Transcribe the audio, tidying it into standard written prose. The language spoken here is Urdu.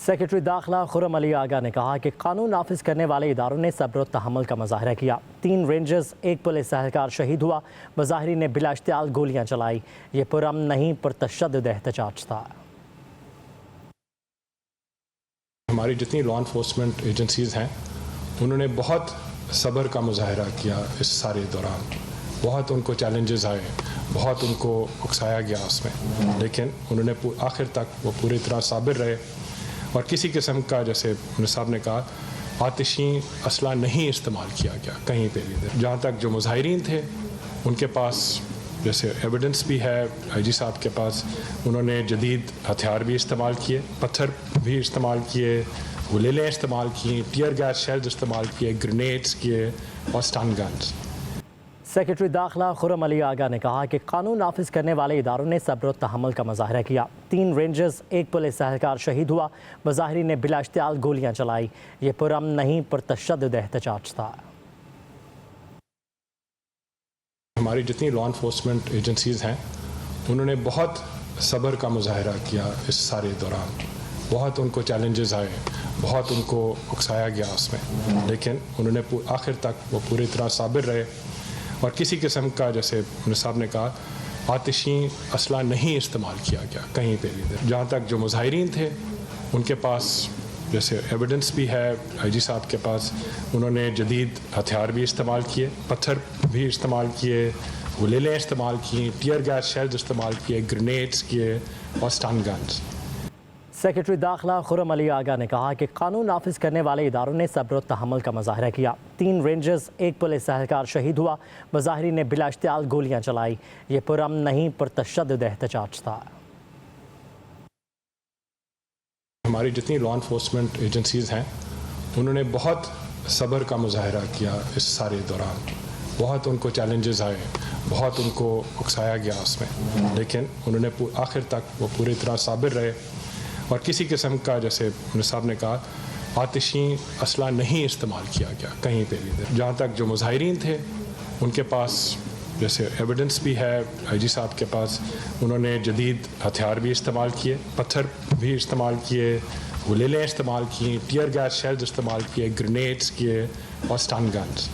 سیکرٹری داخلہ خرم علی آغا نے کہا کہ قانون نافذ کرنے والے اداروں نے صبر و تحمل کا مظاہرہ کیا۔ 3 رینجرز، 1 پولیس اہلکار شہید ہوا۔ مظاہرین نے بلا اشتعال گولیاں چلائی۔ یہ پرامن نہیں، پرتشدد احتجاج تھا۔ ہماری جتنی لا انفورسمنٹ ایجنسیز ہیں انہوں نے بہت صبر کا مظاہرہ کیا اس سارے دوران۔ بہت ان کو چیلنجز آئے، بہت ان کو اکسایا گیا اس میں، لیکن انہوں نے آخر تک وہ پوری طرح صابر رہے اور کسی قسم کا، جیسے صاحب نے کہا، آتشی اسلحہ نہیں استعمال کیا گیا کہیں پہ بھی۔ جہاں تک جو مظاہرین تھے ان کے پاس جیسے ایویڈنس بھی ہے، آئی جی صاحب کے پاس انہوں نے جدید ہتھیار بھی استعمال کیے، پتھر بھی استعمال کیے، گلیلیں استعمال کیں، ٹیئر گیس شیلز استعمال کیے، گرینیڈز کیے اور سٹن گنز۔ سیکرٹری داخلہ خرم علی آغا نے کہا کہ قانون نافذ کرنے والے اداروں نے صبر و تحمل کا مظاہرہ کیا۔ 3 رینجرز، 1 پولیس اہلکار شہید ہوا۔ مظاہرین نے بلا اشتعال گولیاں چلائی۔ یہ پرامن نہیں، پرتشدد احتجاج تھا۔ ہماری جتنی لا انفورسمنٹ ایجنسیز ہیں انہوں نے بہت صبر کا مظاہرہ کیا اس سارے دوران۔ بہت ان کو چیلنجز آئے، بہت ان کو اکسایا گیا اس میں، لیکن انہوں نے آخر تک وہ پوری طرح صابر رہے اور کسی قسم کا، جیسے صاحب نے کہا، آتشی اسلحہ نہیں استعمال کیا گیا کہیں پہ بھی۔ جہاں تک جو مظاہرین تھے ان کے پاس جیسے ایویڈنس بھی ہے، آئی جی صاحب کے پاس انہوں نے جدید ہتھیار بھی استعمال کیے، پتھر بھی استعمال کیے، گلیلیں استعمال کیں، ٹیئر گیس شیلز استعمال کیے، گرینیڈز کیے اور سٹن گنز۔ سیکرٹری داخلہ خرم علی آغا نے کہا کہ قانون نافذ کرنے والے اداروں نے صبر و تحمل کا مظاہرہ کیا۔ 3 رینجرز، 1 پولیس اہلکار شہید ہوا۔ مظاہرین نے بلا اشتعال گولیاں چلائی۔ یہ پرامن نہیں، پرتشدد احتجاج تھا۔ ہماری جتنی لا انفورسمنٹ ایجنسیز ہیں انہوں نے بہت صبر کا مظاہرہ کیا اس سارے دوران۔ بہت ان کو چیلنجز آئے، بہت ان کو اکسایا گیا اس میں، لیکن انہوں نے آخر تک وہ پوری طرح صابر رہے اور کسی قسم کا، جیسے صاحب نے کہا، آتشی اسلحہ نہیں استعمال کیا گیا کہیں پہ بھی۔ جہاں تک جو مظاہرین تھے ان کے پاس جیسے ایویڈنس بھی ہے، آئی جی صاحب کے پاس انہوں نے جدید ہتھیار بھی استعمال کیے، پتھر بھی استعمال کیے، گلیلیں استعمال کیں، ٹیئر گیس شیلز استعمال کیے، گرینیڈز کیے اور سٹن گنز۔